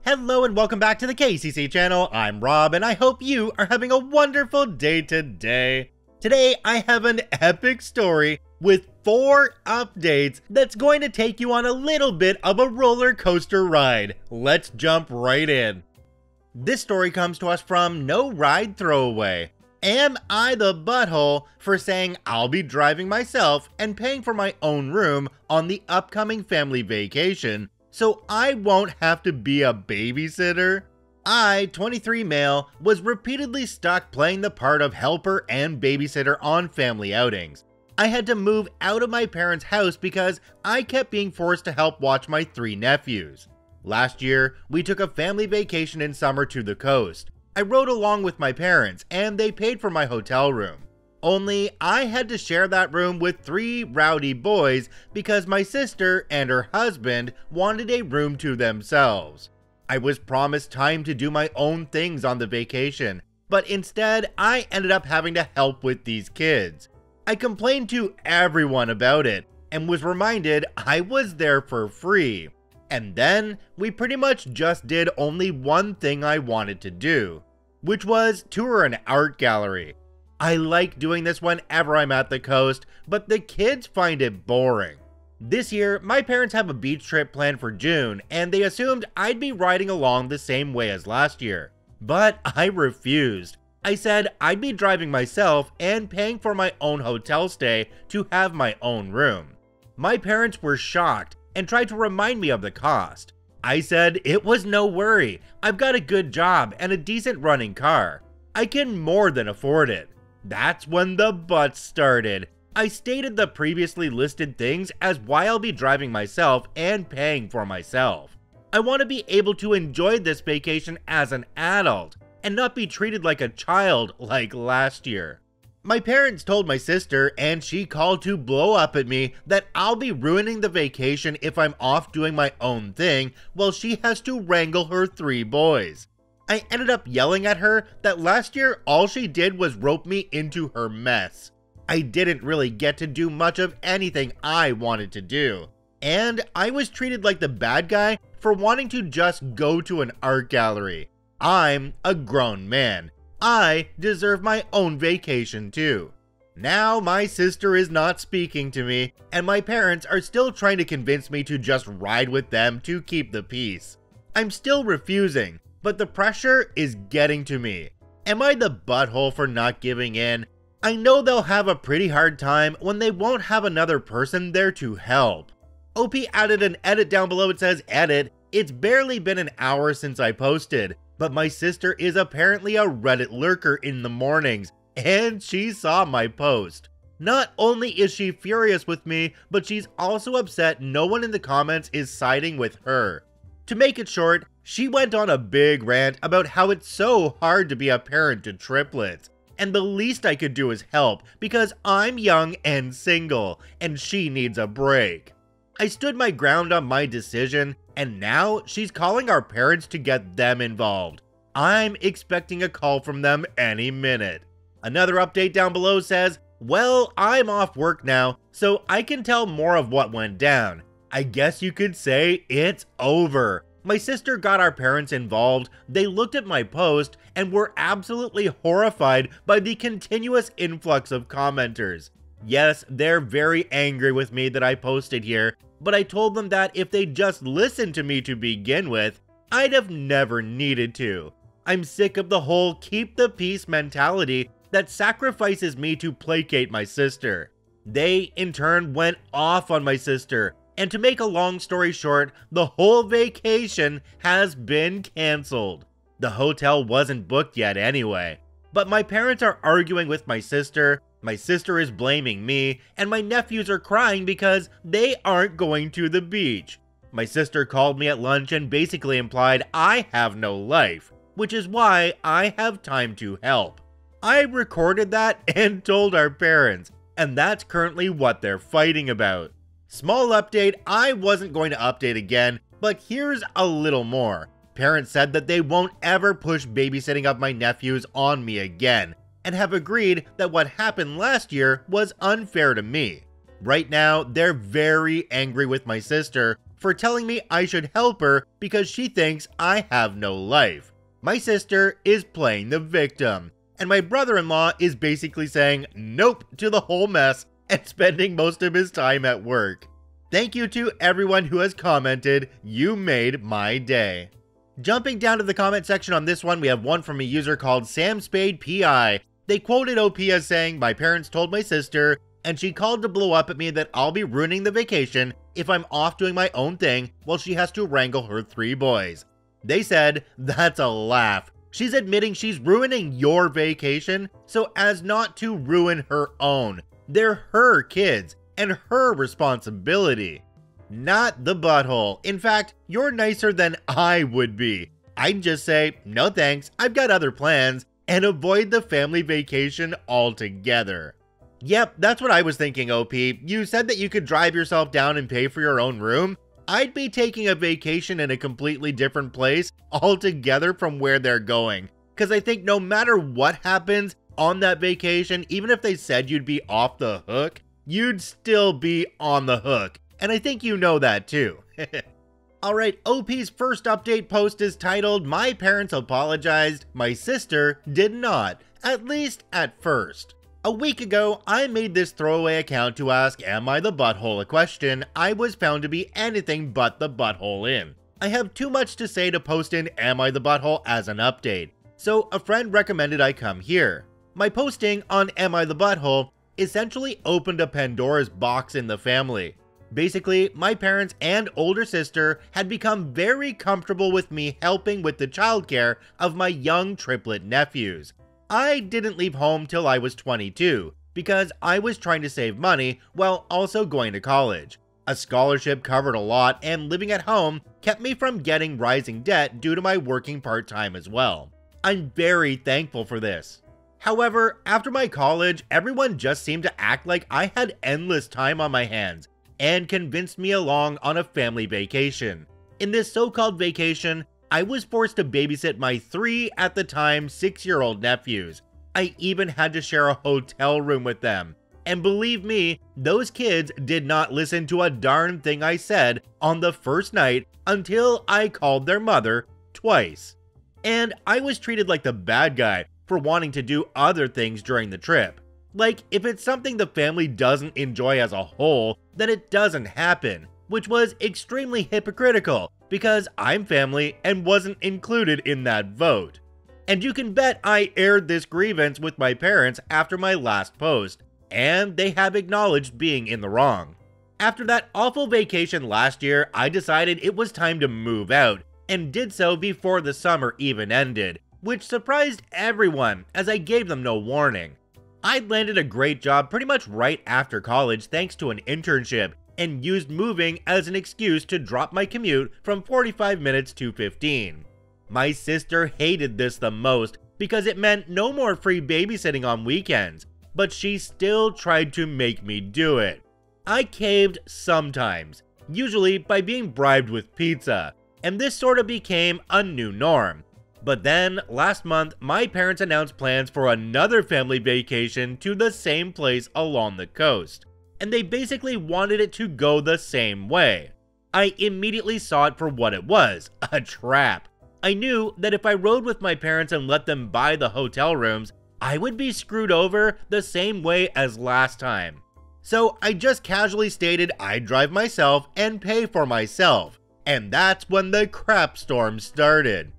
Hello and welcome back to the KCC channel. I'm Rob and I hope you are having a wonderful day today. Today I have an epic story with 4 updates that's going to take you on a little bit of a roller coaster ride. Let's jump right in. This story comes to us from No Ride Throwaway. Am I the butthole for saying I'll be driving myself and paying for my own room on the upcoming family vacation so I won't have to be a babysitter? I, 23 male, was repeatedly stuck playing the part of helper and babysitter on family outings. I had to move out of my parents' house because I kept being forced to help watch my 3 nephews. Last year, we took a family vacation in summer to the coast. I rode along with my parents and they paid for my hotel room. Only I had to share that room with 3 rowdy boys because my sister and her husband wanted a room to themselves. I was promised time to do my own things on the vacation, but instead I ended up having to help with these kids. I complained to everyone about it and was reminded I was there for free. And then we pretty much just did only one thing I wanted to do, which was tour an art gallery. I like doing this whenever I'm at the coast, but the kids find it boring. This year, my parents have a beach trip planned for June, and they assumed I'd be riding along the same way as last year. But I refused. I said I'd be driving myself and paying for my own hotel stay to have my own room. My parents were shocked and tried to remind me of the cost. I said it was no worry. I've got a good job and a decent running car. I can more than afford it. That's when the buts started. I stated the previously listed things as why I'll be driving myself and paying for myself. I want to be able to enjoy this vacation as an adult and not be treated like a child like last year. My parents told my sister and she called to blow up at me that I'll be ruining the vacation if I'm off doing my own thing while she has to wrangle her 3 boys. I ended up yelling at her that last year all she did was rope me into her mess. I didn't really get to do much of anything I wanted to do, and I was treated like the bad guy for wanting to just go to an art gallery. I'm a grown man. I deserve my own vacation too. Now my sister is not speaking to me, and my parents are still trying to convince me to just ride with them to keep the peace. I'm still refusing, but the pressure is getting to me. Am I the butthole for not giving in? I know they'll have a pretty hard time when they won't have another person there to help. OP added an edit down below. It says, edit, it's barely been an hour since I posted, but my sister is apparently a Reddit lurker in the mornings, and she saw my post. Not only is she furious with me, but she's also upset no one in the comments is siding with her. To make it short, she went on a big rant about how it's so hard to be a parent to triplets, and the least I could do is help because I'm young and single, and she needs a break. I stood my ground on my decision, and now she's calling our parents to get them involved. I'm expecting a call from them any minute. Another update down below says, well, I'm off work now, so I can tell more of what went down. I guess you could say it's over. My sister got our parents involved, they looked at my post, and were absolutely horrified by the continuous influx of commenters. Yes, they're very angry with me that I posted here, but I told them that if they just listened to me to begin with, I'd have never needed to. I'm sick of the whole keep the peace mentality that sacrifices me to placate my sister. They, in turn, went off on my sister. And to make a long story short, the whole vacation has been cancelled. The hotel wasn't booked yet anyway. But my parents are arguing with my sister is blaming me, and my nephews are crying because they aren't going to the beach. My sister called me at lunch and basically implied I have no life, which is why I have time to help. I recorded that and told our parents, and that's currently what they're fighting about. Small update, I wasn't going to update again, but here's a little more. Parents said that they won't ever push babysitting of my nephews on me again, and have agreed that what happened last year was unfair to me. Right now, they're very angry with my sister for telling me I should help her because she thinks I have no life. My sister is playing the victim, and my brother-in-law is basically saying nope to the whole mess and spending most of his time at work. Thank you to everyone who has commented. You made my day. Jumping down to the comment section on this one, we have one from a user called Sam Spade PI. They quoted OP as saying, "My parents told my sister, and she called to blow up at me that I'll be ruining the vacation if I'm off doing my own thing while she has to wrangle her 3 boys. They said, that's a laugh. She's admitting she's ruining your vacation so as not to ruin her own. They're her kids and her responsibility. Not the butthole. In fact, you're nicer than I would be. I'd just say, no thanks, I've got other plans, and avoid the family vacation altogether." Yep, that's what I was thinking, OP. You said that you could drive yourself down and pay for your own room. I'd be taking a vacation in a completely different place altogether from where they're going. Because I think no matter what happens on that vacation, even if they said you'd be off the hook, you'd still be on the hook. And I think you know that too. Alright, OP's first update post is titled, "My parents apologized, my sister did not, at least at first." A week ago, I made this throwaway account to ask "Am I the butthole?" a question I was found to be anything but the butthole in. I have too much to say to post in "Am I the butthole?" as an update, so a friend recommended I come here. My posting on "Am I the butthole?" essentially opened a Pandora's box in the family. Basically, my parents and older sister had become very comfortable with me helping with the childcare of my young triplet nephews. I didn't leave home till I was 22 because I was trying to save money while also going to college. A scholarship covered a lot, and living at home kept me from getting rising debt due to my working part-time as well. I'm very thankful for this. However, after my college, everyone just seemed to act like I had endless time on my hands and convinced me along on a family vacation. In this so-called vacation, I was forced to babysit my 3 at the time 6-year-old nephews. I even had to share a hotel room with them. And believe me, those kids did not listen to a darn thing I said on the first night until I called their mother twice. And I was treated like the bad guy for wanting to do other things during the trip. Like, if it's something the family doesn't enjoy as a whole, then it doesn't happen, which was extremely hypocritical because I'm family and wasn't included in that vote. And you can bet I aired this grievance with my parents after my last post, and they have acknowledged being in the wrong. After that awful vacation last year, I decided it was time to move out, and did so before the summer even ended, which surprised everyone as I gave them no warning. I'd landed a great job pretty much right after college thanks to an internship, and used moving as an excuse to drop my commute from 45 minutes to 15. My sister hated this the most because it meant no more free babysitting on weekends, but she still tried to make me do it. I caved sometimes, usually by being bribed with pizza, and this sort of became a new norm. But then, last month, my parents announced plans for another family vacation to the same place along the coast, and they basically wanted it to go the same way. I immediately saw it for what it was, a trap. I knew that if I rode with my parents and let them buy the hotel rooms, I would be screwed over the same way as last time. So I just casually stated I'd drive myself and pay for myself, and that's when the crap storm started.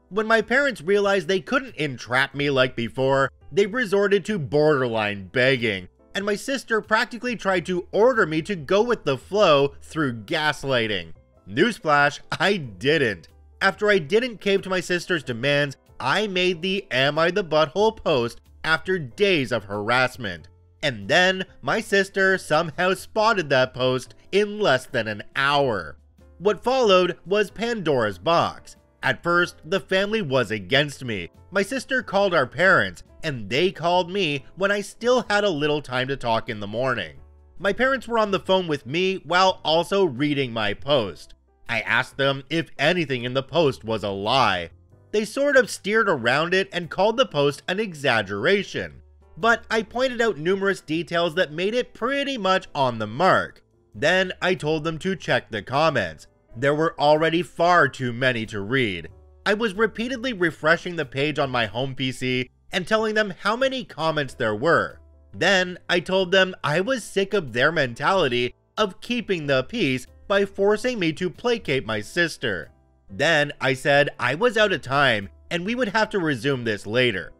When my parents realized they couldn't entrap me like before, they resorted to borderline begging, and my sister practically tried to order me to go with the flow through gaslighting. Newsflash, I didn't. After I didn't cave to my sister's demands, I made the "Am I the butthole?" post after days of harassment. And then, my sister somehow spotted that post in less than an hour. What followed was Pandora's box. At first, the family was against me. My sister called our parents, and they called me when I still had a little time to talk in the morning. My parents were on the phone with me while also reading my post. I asked them if anything in the post was a lie. They sort of steered around it and called the post an exaggeration, but I pointed out numerous details that made it pretty much on the mark. Then I told them to check the comments, There were already far too many to read. I was repeatedly refreshing the page on my home PC and telling them how many comments there were. Then I told them I was sick of their mentality of keeping the peace by forcing me to placate my sister. Then I said I was out of time and we would have to resume this later.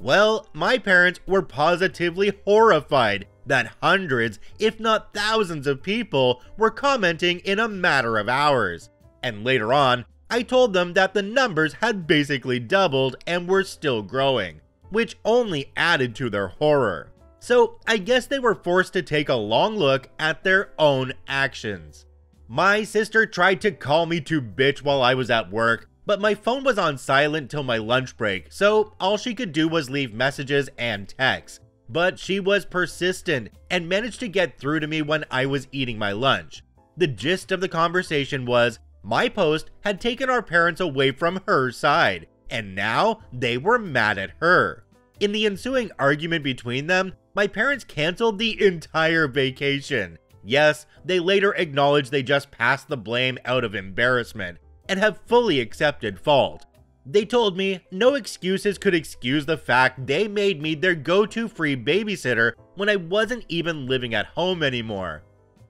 Well, my parents were positively horrified that hundreds, if not thousands of people were commenting in a matter of hours. And later on, I told them that the numbers had basically doubled and were still growing, which only added to their horror. So I guess they were forced to take a long look at their own actions. My sister tried to call me to bitch while I was at work, but my phone was on silent till my lunch break, so all she could do was leave messages and texts. But she was persistent and managed to get through to me when I was eating my lunch. The gist of the conversation was, my post had taken our parents away from her side, and now they were mad at her. In the ensuing argument between them, my parents canceled the entire vacation. Yes, they later acknowledged they just passed the blame out of embarrassment and have fully accepted fault. They told me no excuses could excuse the fact they made me their go-to free babysitter when I wasn't even living at home anymore.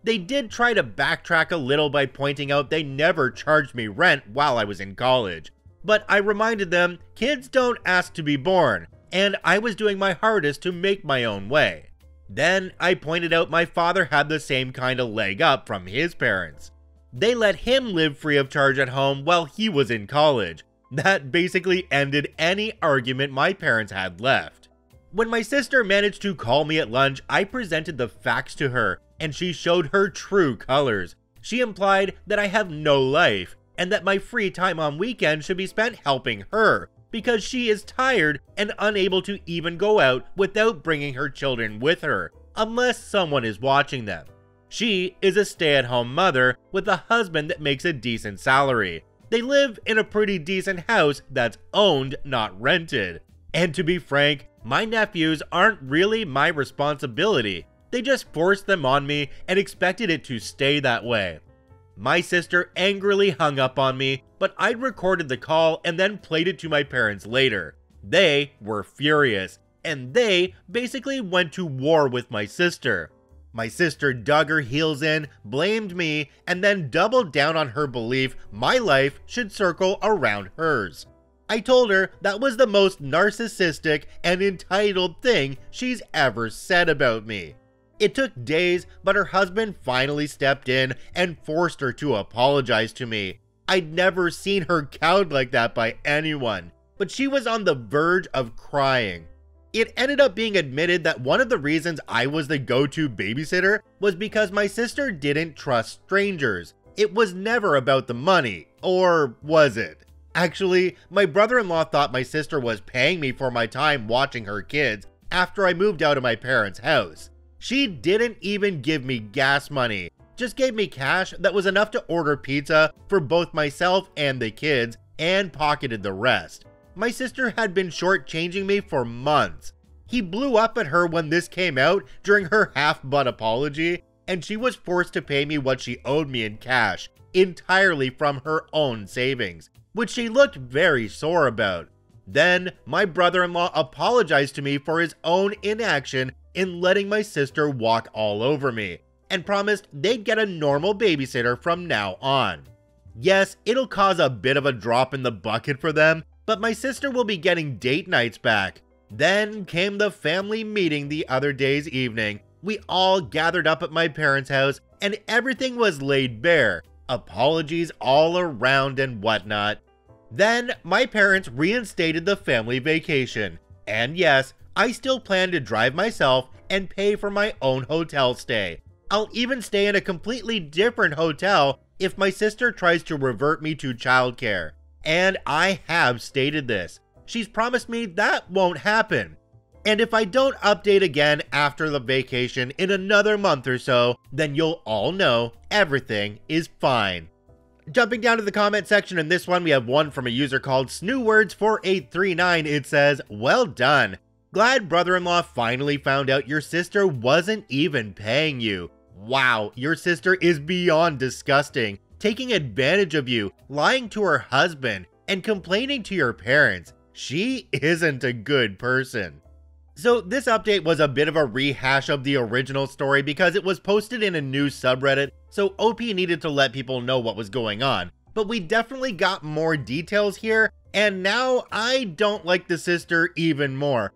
They did try to backtrack a little by pointing out they never charged me rent while I was in college, but I reminded them kids don't ask to be born, and I was doing my hardest to make my own way. Then I pointed out my father had the same kind of leg up from his parents. They let him live free of charge at home while he was in college. That basically ended any argument my parents had left. When my sister managed to call me at lunch, I presented the facts to her, and she showed her true colors. She implied that I have no life, and that my free time on weekends should be spent helping her, because she is tired and unable to even go out without bringing her children with her, unless someone is watching them. She is a stay-at-home mother with a husband that makes a decent salary. They live in a pretty decent house that's owned, not rented. And to be frank, my nephews aren't really my responsibility. They just forced them on me and expected it to stay that way. My sister angrily hung up on me, but I recorded the call and then played it to my parents later. They were furious, and they basically went to war with my sister. My sister dug her heels in, blamed me, and then doubled down on her belief my life should circle around hers. I told her that was the most narcissistic and entitled thing she's ever said about me. It took days, but her husband finally stepped in and forced her to apologize to me. I'd never seen her cowed like that by anyone, but she was on the verge of crying. It ended up being admitted that one of the reasons I was the go-to babysitter was because my sister didn't trust strangers. It was never about the money, or was it? Actually, my brother-in-law thought my sister was paying me for my time watching her kids after I moved out of my parents' house. She didn't even give me gas money, just gave me cash that was enough to order pizza for both myself and the kids, and pocketed the rest. My sister had been shortchanging me for months. He blew up at her when this came out during her half-butt apology, and she was forced to pay me what she owed me in cash, entirely from her own savings, which she looked very sore about. Then, my brother-in-law apologized to me for his own inaction in letting my sister walk all over me, and promised they'd get a normal babysitter from now on. Yes, it'll cause a bit of a drop in the bucket for them, but my sister will be getting date nights back. Then came the family meeting the other day's evening. We all gathered up at my parents' house, and everything was laid bare. Apologies all around and whatnot. Then my parents reinstated the family vacation. And yes, I still plan to drive myself and pay for my own hotel stay. I'll even stay in a completely different hotel if my sister tries to revert me to childcare. And I have stated this. She's promised me that won't happen. And if I don't update again after the vacation in another month or so, then you'll all know everything is fine. Jumping down to the comment section, in this one we have one from a user called SnooWords4839. It says, "Well done. Glad brother-in-law finally found out your sister wasn't even paying you. Wow, your sister is beyond disgusting. taking advantage of you, lying to her husband, and complaining to your parents. She isn't a good person. So this update was a bit of a rehash of the original story because it was posted in a new subreddit, so OP needed to let people know what was going on. But we definitely got more details here, and now I don't like the sister even more.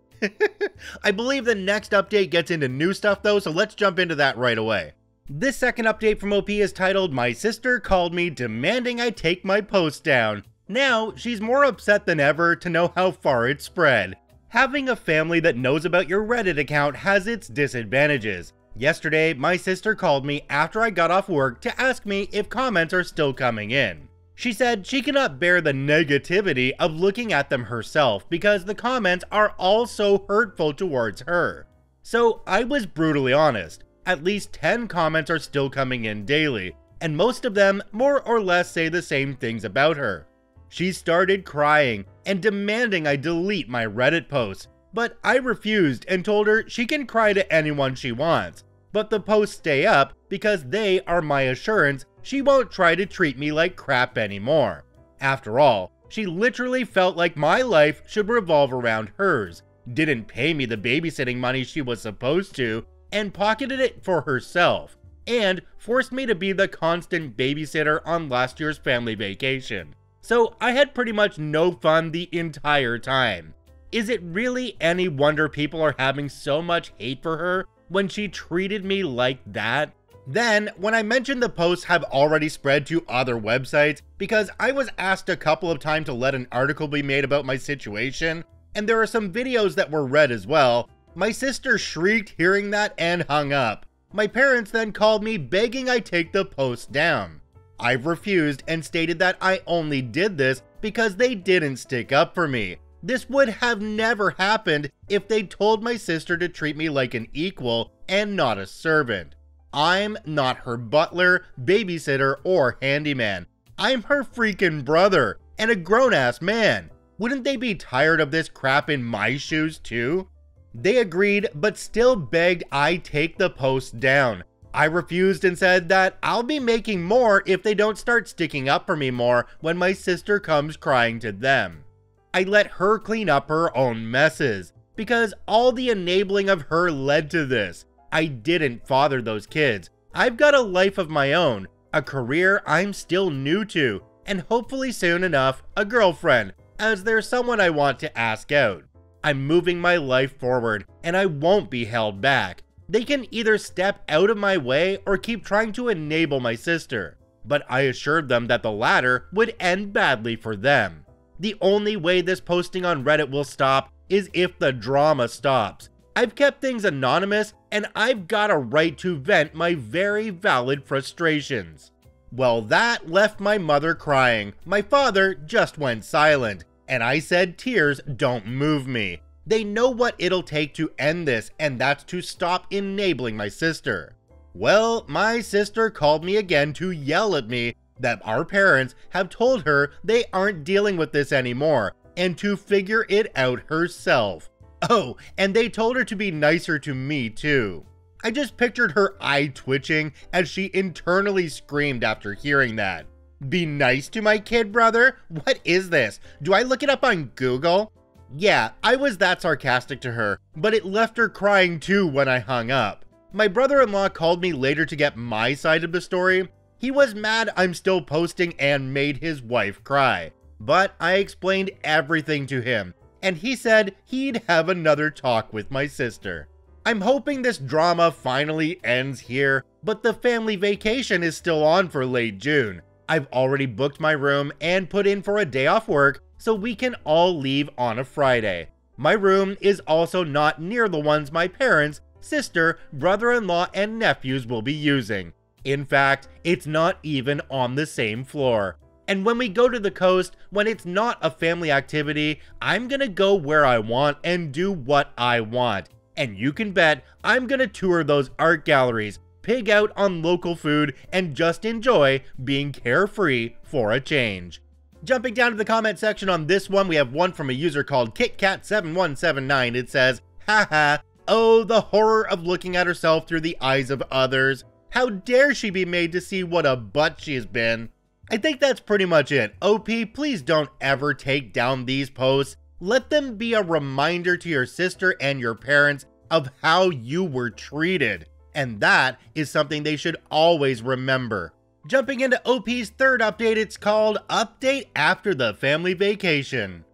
I believe the next update gets into new stuff though, so let's jump into that right away. This second update from OP is titled, "My sister called me demanding I take my post down. Now she's more upset than ever to know how far it spread. Having a family that knows about your Reddit account has its disadvantages. Yesterday, my sister called me after I got off work to ask me if comments are still coming in. She said she cannot bear the negativity of looking at them herself because the comments are all so hurtful towards her. So I was brutally honest. At least 10 comments are still coming in daily, and most of them more or less say the same things about her. She started crying and demanding I delete my Reddit posts, but I refused and told her she can cry to anyone she wants, but the posts stay up because they are my assurance she won't try to treat me like crap anymore. After all, she literally felt like my life should revolve around hers, didn't pay me the babysitting money she was supposed to, and pocketed it for herself, and forced me to be the constant babysitter on last year's family vacation. So I had pretty much no fun the entire time. Is it really any wonder people are having so much hate for her when she treated me like that? Then, when I mentioned the posts have already spread to other websites, because I was asked a couple of times to let an article be made about my situation, and there are some videos that were read as well, my sister shrieked hearing that and hung up. My parents then called me begging I take the post down. I've refused and stated that I only did this because they didn't stick up for me. This would have never happened if they told my sister to treat me like an equal and not a servant. I'm not her butler, babysitter, or handyman. I'm her freaking brother and a grown-ass man. Wouldn't they be tired of this crap in my shoes too? They agreed, but still begged I take the post down. I refused and said that I'll be making more if they don't start sticking up for me more when my sister comes crying to them. I let her clean up her own messes, because all the enabling of her led to this. I didn't father those kids. I've got a life of my own, a career I'm still new to, and hopefully soon enough, a girlfriend, as there's someone I want to ask out. I'm moving my life forward, and I won't be held back. They can either step out of my way or keep trying to enable my sister, but I assured them that the latter would end badly for them. The only way this posting on Reddit will stop is if the drama stops. I've kept things anonymous, and I've got a right to vent my very valid frustrations. Well, that left my mother crying. My father just went silent, and I said tears don't move me. They know what it'll take to end this, and that's to stop enabling my sister. Well, my sister called me again to yell at me that our parents have told her they aren't dealing with this anymore, and to figure it out herself. Oh, and they told her to be nicer to me too. I just pictured her eye twitching as she internally screamed after hearing that. Be nice to my kid brother? What is this? Do I look it up on Google? Yeah, I was that sarcastic to her, but it left her crying too when I hung up. My brother-in-law called me later to get my side of the story. He was mad I'm still posting and made his wife cry, but I explained everything to him, and he said he'd have another talk with my sister. I'm hoping this drama finally ends here, but the family vacation is still on for late June. I've already booked my room and put in for a day off work so we can all leave on a Friday. My room is also not near the ones my parents, sister, brother-in-law, and nephews will be using. In fact, it's not even on the same floor. And when we go to the coast, when it's not a family activity, I'm gonna go where I want and do what I want. And you can bet I'm gonna tour those art galleries, pig out on local food, and just enjoy being carefree for a change. Jumping down to the comment section on this one, we have one from a user called KitKat7179. It says, haha, oh, the horror of looking at herself through the eyes of others. How dare she be made to see what a butt she's been? I think that's pretty much it. OP, please don't ever take down these posts. Let them be a reminder to your sister and your parents of how you were treated. And that is something they should always remember. Jumping into OP's third update, it's called Update After the Family Vacation.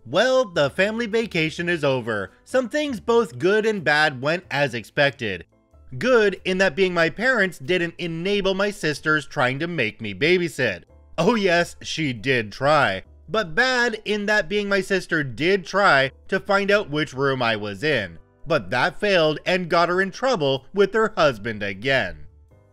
Well, the family vacation is over. Some things both good and bad went as expected. Good in that being my parents didn't enable my sisters trying to make me babysit. Oh yes, she did try. But bad in that being my sister did try to find out which room I was in. But that failed and got her in trouble with her husband again.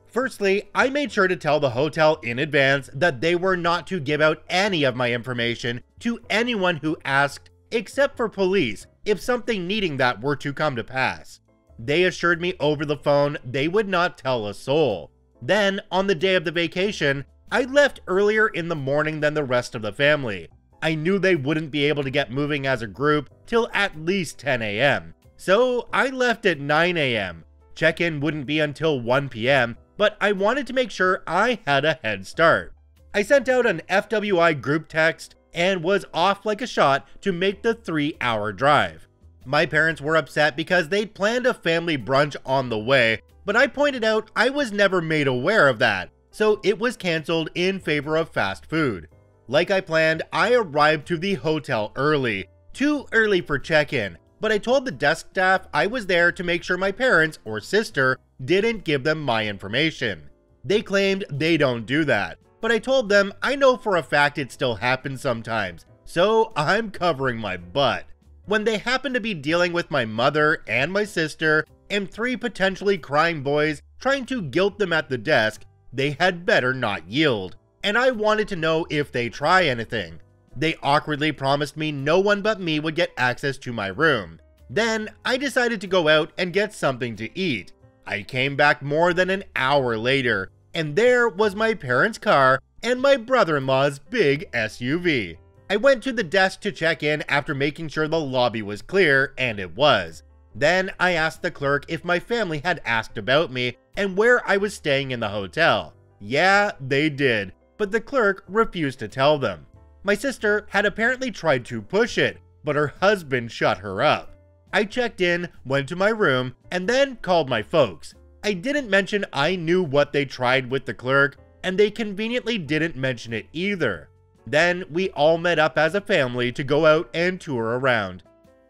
Firstly, I made sure to tell the hotel in advance that they were not to give out any of my information to anyone who asked, except for police, if something needing that were to come to pass. They assured me over the phone they would not tell a soul. Then, on the day of the vacation, I left earlier in the morning than the rest of the family. I knew they wouldn't be able to get moving as a group till at least 10 a.m. So I left at 9 a.m. Check-in wouldn't be until 1 p.m., but I wanted to make sure I had a head start. I sent out an FWI group text and was off like a shot to make the 3-hour drive. My parents were upset because they'd planned a family brunch on the way, but I pointed out I was never made aware of that, so it was cancelled in favor of fast food. Like I planned, I arrived to the hotel early. Too early for check-in, but I told the desk staff I was there to make sure my parents or sister didn't give them my information. They claimed they don't do that, but I told them I know for a fact it still happens sometimes, so I'm covering my butt. When they happened to be dealing with my mother and my sister and 3 potentially crying boys trying to guilt them at the desk, they had better not yield, and I wanted to know if they try anything. They awkwardly promised me no one but me would get access to my room. Then I decided to go out and get something to eat. I came back more than an hour later, and there was my parents' car and my brother-in-law's big SUV. I went to the desk to check in after making sure the lobby was clear, and it was. Then I asked the clerk if my family had asked about me and where I was staying in the hotel. Yeah, they did, but the clerk refused to tell them. My sister had apparently tried to push it, but her husband shut her up. I checked in, went to my room, and then called my folks. I didn't mention I knew what they tried with the clerk, and they conveniently didn't mention it either. Then we all met up as a family to go out and tour around.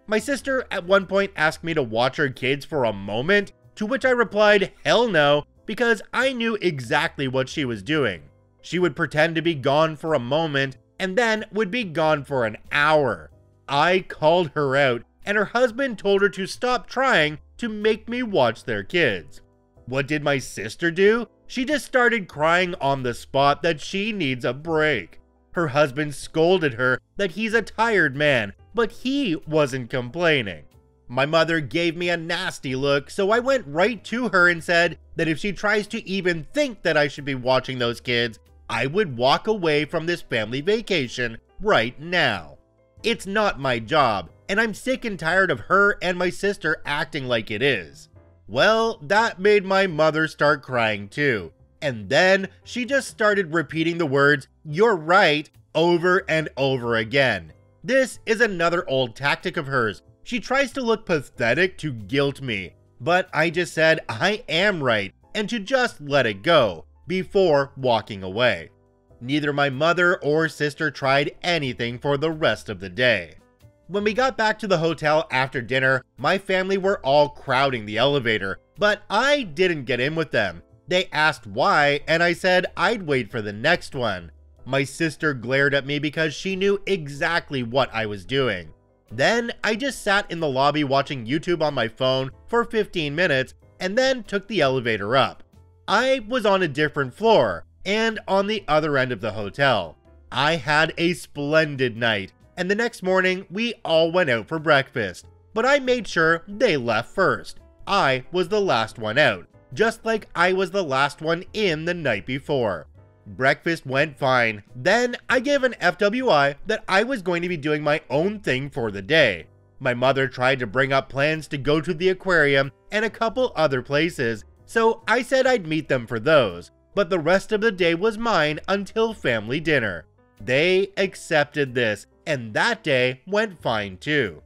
My sister at one point asked me to watch her kids for a moment, to which I replied hell no, because I knew exactly what she was doing. She would pretend to be gone for a moment and then would be gone for an hour. I called her out, and her husband told her to stop trying to make me watch their kids. What did my sister do? She just started crying on the spot that she needs a break. Her husband scolded her that he's a tired man, but he wasn't complaining. My mother gave me a nasty look, so I went right to her and said that if she tries to even think that I should be watching those kids, I would walk away from this family vacation right now. It's not my job, and I'm sick and tired of her and my sister acting like it is. Well, that made my mother start crying too. And then she just started repeating the words, "You're right," over and over again. This is another old tactic of hers. She tries to look pathetic to guilt me, but I just said I am right and to just let it go before walking away. Neither my mother or sister tried anything for the rest of the day. When we got back to the hotel after dinner, my family were all crowding the elevator, but I didn't get in with them. They asked why, and I said I'd wait for the next one. My sister glared at me because she knew exactly what I was doing. Then I just sat in the lobby watching YouTube on my phone for 15 minutes and then took the elevator up. I was on a different floor and on the other end of the hotel. I had a splendid night, and the next morning we all went out for breakfast, but I made sure they left first. I was the last one out, just like I was the last one in the night before. Breakfast went fine. Then I gave an FWI that I was going to be doing my own thing for the day. My mother tried to bring up plans to go to the aquarium and a couple other places, so I said I'd meet them for those, but the rest of the day was mine until family dinner. They accepted this, and that day went fine too.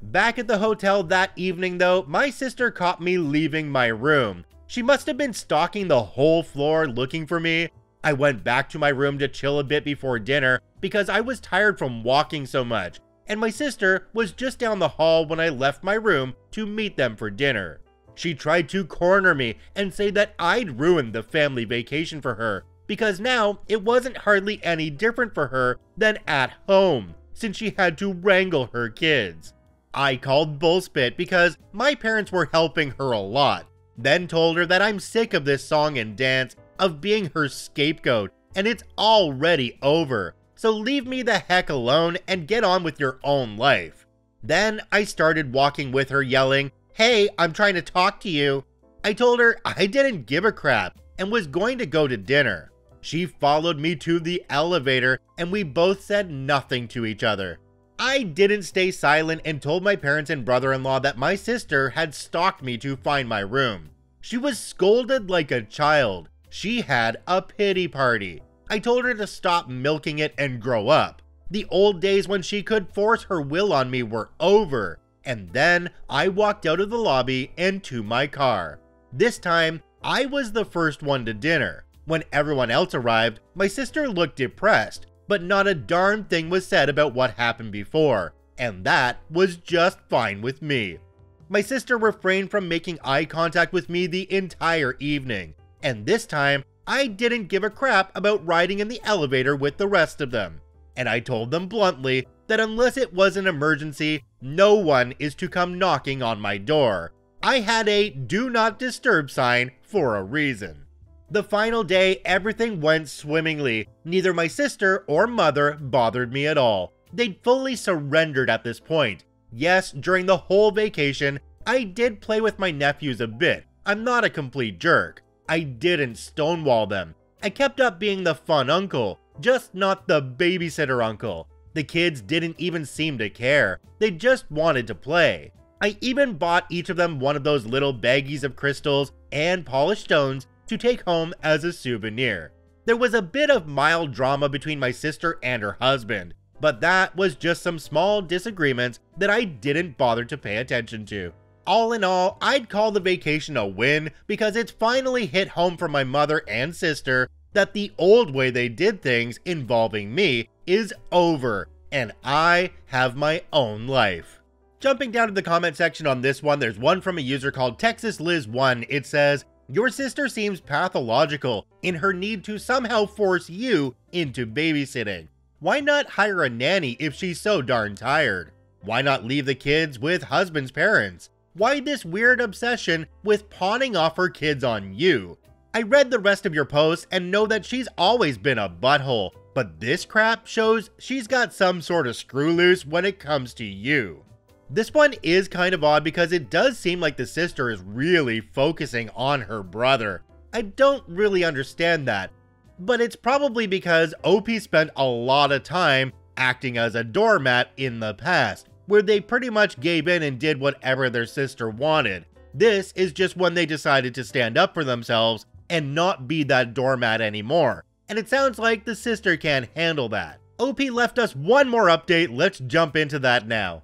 Back at the hotel that evening though, my sister caught me leaving my room. She must have been stalking the whole floor looking for me. I went back to my room to chill a bit before dinner because I was tired from walking so much, and my sister was just down the hall when I left my room to meet them for dinner. She tried to corner me and say that I'd ruined the family vacation for her because now it wasn't hardly any different for her than at home, since she had to wrangle her kids. I called bullspit because my parents were helping her a lot, then told her that I'm sick of this song and dance, of being her scapegoat, and it's already over, so leave me the heck alone and get on with your own life. Then I started walking with her yelling, "Hey, I'm trying to talk to you." I told her I didn't give a crap and was going to go to dinner. She followed me to the elevator and we both said nothing to each other. I didn't stay silent and told my parents and brother-in-law that my sister had stalked me to find my room. She was scolded like a child. She had a pity party. I told her to stop milking it and grow up. The old days when she could force her will on me were over. And then I walked out of the lobby and to my car. This time, I was the first one to dinner. When everyone else arrived, my sister looked depressed, but not a darn thing was said about what happened before, and that was just fine with me. My sister refrained from making eye contact with me the entire evening, and this time, I didn't give a crap about riding in the elevator with the rest of them. And I told them bluntly that unless it was an emergency, no one is to come knocking on my door. I had a "Do Not Disturb" sign for a reason. The final day, everything went swimmingly. Neither my sister or mother bothered me at all. They'd fully surrendered at this point. Yes, during the whole vacation, I did play with my nephews a bit. I'm not a complete jerk. I didn't stonewall them. I kept up being the fun uncle, just not the babysitter uncle. The kids didn't even seem to care. They just wanted to play. I even bought each of them one of those little baggies of crystals and polished stones to take home as a souvenir. There was a bit of mild drama between my sister and her husband, but that was just some small disagreements that I didn't bother to pay attention to. All in all, I'd call the vacation a win because it's finally hit home for my mother and sister that the old way they did things involving me is over, and I have my own life. Jumping down to the comment section on this one, there's one from a user called TexasLiz1. It says, "Your sister seems pathological in her need to somehow force you into babysitting. Why not hire a nanny if she's so darn tired? Why not leave the kids with husband's parents? Why this weird obsession with pawning off her kids on you? I read the rest of your posts and know that she's always been a butthole, but this crap shows she's got some sort of screw loose when it comes to you." This one is kind of odd because it does seem like the sister is really focusing on her brother. I don't really understand that, but it's probably because OP spent a lot of time acting as a doormat in the past, where they pretty much gave in and did whatever their sister wanted. This is just when they decided to stand up for themselves and not be that doormat anymore, and it sounds like the sister can't handle that. OP left us one more update, let's jump into that now.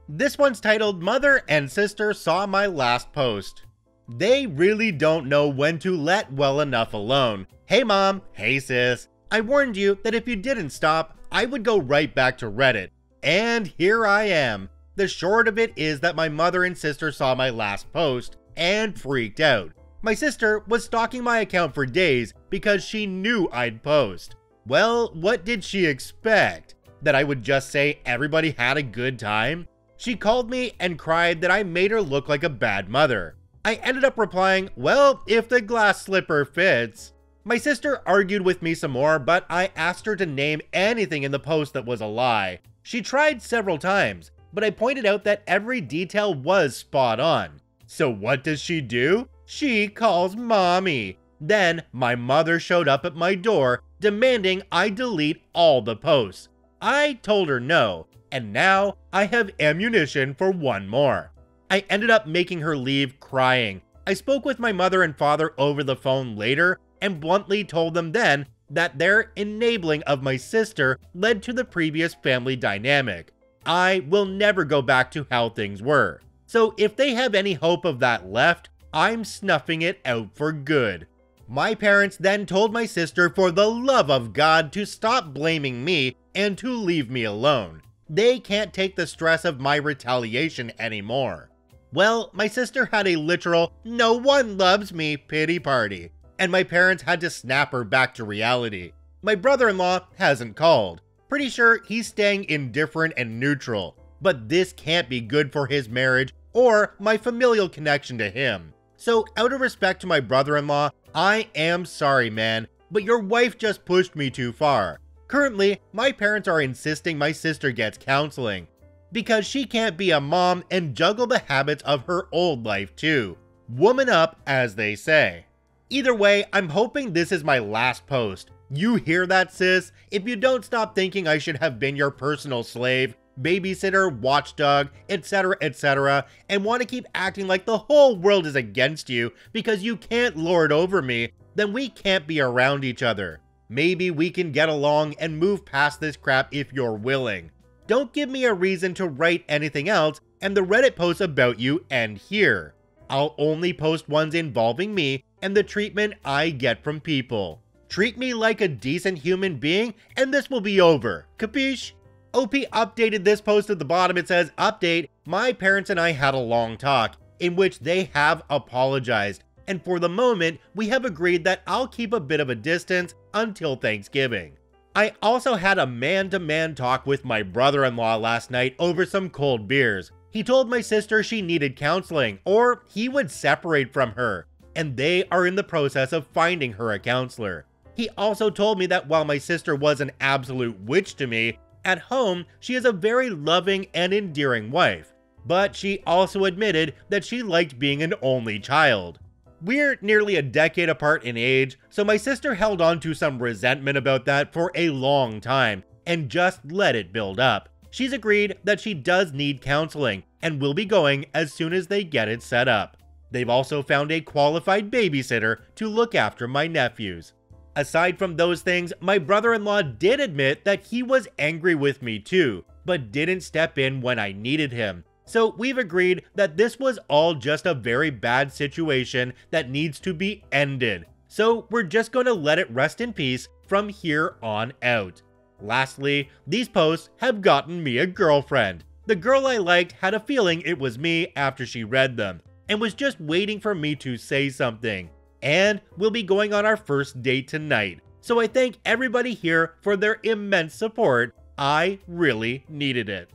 This one's titled, "Mother and Sister Saw My Last Post." They really don't know when to let well enough alone. Hey mom, hey sis, I warned you that if you didn't stop, I would go right back to Reddit. And here I am. The short of it is that my mother and sister saw my last post and freaked out. My sister was stalking my account for days because she knew I'd post. Well, what did she expect? That I would just say everybody had a good time? She called me and cried that I made her look like a bad mother. I ended up replying, "Well, if the glass slipper fits." My sister argued with me some more, but I asked her to name anything in the post that was a lie. She tried several times, but I pointed out that every detail was spot on. So what does she do? She calls mommy. Then my mother showed up at my door demanding I delete all the posts. I told her no, and now I have ammunition for one more. I ended up making her leave crying. I spoke with my mother and father over the phone later and bluntly told them then that their enabling of my sister led to the previous family dynamic. I will never go back to how things were. So if they have any hope of that left, I'm snuffing it out for good. My parents then told my sister for the love of God to stop blaming me and to leave me alone. They can't take the stress of my retaliation anymore. Well, my sister had a literal "no one loves me" pity party, and my parents had to snap her back to reality. My brother-in-law hasn't called. Pretty sure he's staying indifferent and neutral, but this can't be good for his marriage or my familial connection to him. So out of respect to my brother-in-law, I am sorry, man, but your wife just pushed me too far. Currently, my parents are insisting my sister gets counseling, because she can't be a mom and juggle the habits of her old life too. Woman up, as they say. Either way, I'm hoping this is my last post. You hear that, sis? If you don't stop thinking I should have been your personal slave, babysitter, watchdog, etc., and want to keep acting like the whole world is against you because you can't lord over me, then we can't be around each other. Maybe we can get along and move past this crap if you're willing. Don't give me a reason to write anything else, and the Reddit posts about you end here. I'll only post ones involving me and the treatment I get from people. Treat me like a decent human being, and this will be over. Capiche? OP updated this post at the bottom. It says, "Update, my parents and I had a long talk, in which they have apologized, and for the moment, we have agreed that I'll keep a bit of a distance until Thanksgiving." I also had a man-to-man talk with my brother-in-law last night over some cold beers. He told my sister she needed counseling, or he would separate from her, and they are in the process of finding her a counselor. He also told me that while my sister was an absolute witch to me, at home she is a very loving and endearing wife, but she also admitted that she liked being an only child. We're nearly a decade apart in age, so my sister held on to some resentment about that for a long time and just let it build up. She's agreed that she does need counseling and will be going as soon as they get it set up. They've also found a qualified babysitter to look after my nephews. Aside from those things, my brother-in-law did admit that he was angry with me too, but didn't step in when I needed him. So we've agreed that this was all just a very bad situation that needs to be ended. So we're just going to let it rest in peace from here on out. Lastly, these posts have gotten me a girlfriend. The girl I liked had a feeling it was me after she read them, and was just waiting for me to say something. And we'll be going on our first date tonight. So I thank everybody here for their immense support. I really needed it.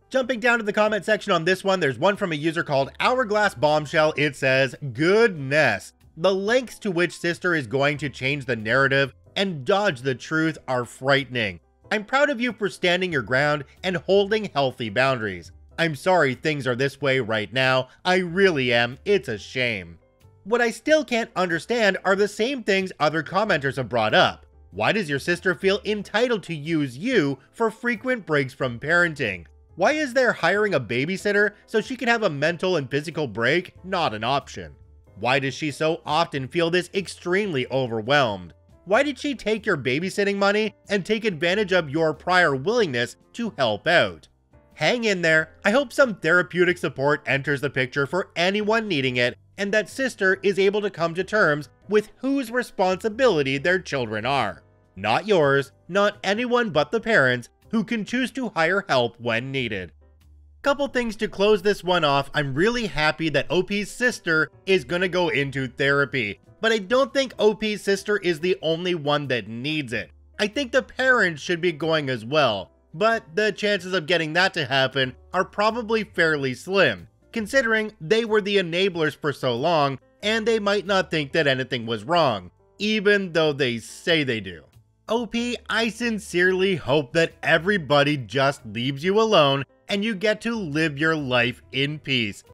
Jumping down to the comment section on this one, there's one from a user called Hourglass Bombshell. It says, "Goodness, the lengths to which sister is going to change the narrative and dodge the truth are frightening. I'm proud of you for standing your ground and holding healthy boundaries. I'm sorry things are this way right now. I really am. It's a shame." What I still can't understand are the same things other commenters have brought up. Why does your sister feel entitled to use you for frequent breaks from parenting? Why is there hiring a babysitter so she can have a mental and physical break not an option? Why does she so often feel this extremely overwhelmed? Why did she take your babysitting money and take advantage of your prior willingness to help out? Hang in there. I hope some therapeutic support enters the picture for anyone needing it, and that sister is able to come to terms with whose responsibility their children are. Not yours, not anyone but the parents, who can choose to hire help when needed. Couple things to close this one off. I'm really happy that OP's sister is gonna go into therapy, but I don't think OP's sister is the only one that needs it. I think the parents should be going as well, but the chances of getting that to happen are probably fairly slim, considering they were the enablers for so long and they might not think that anything was wrong, even though they say they do. OP, I sincerely hope that everybody just leaves you alone and you get to live your life in peace.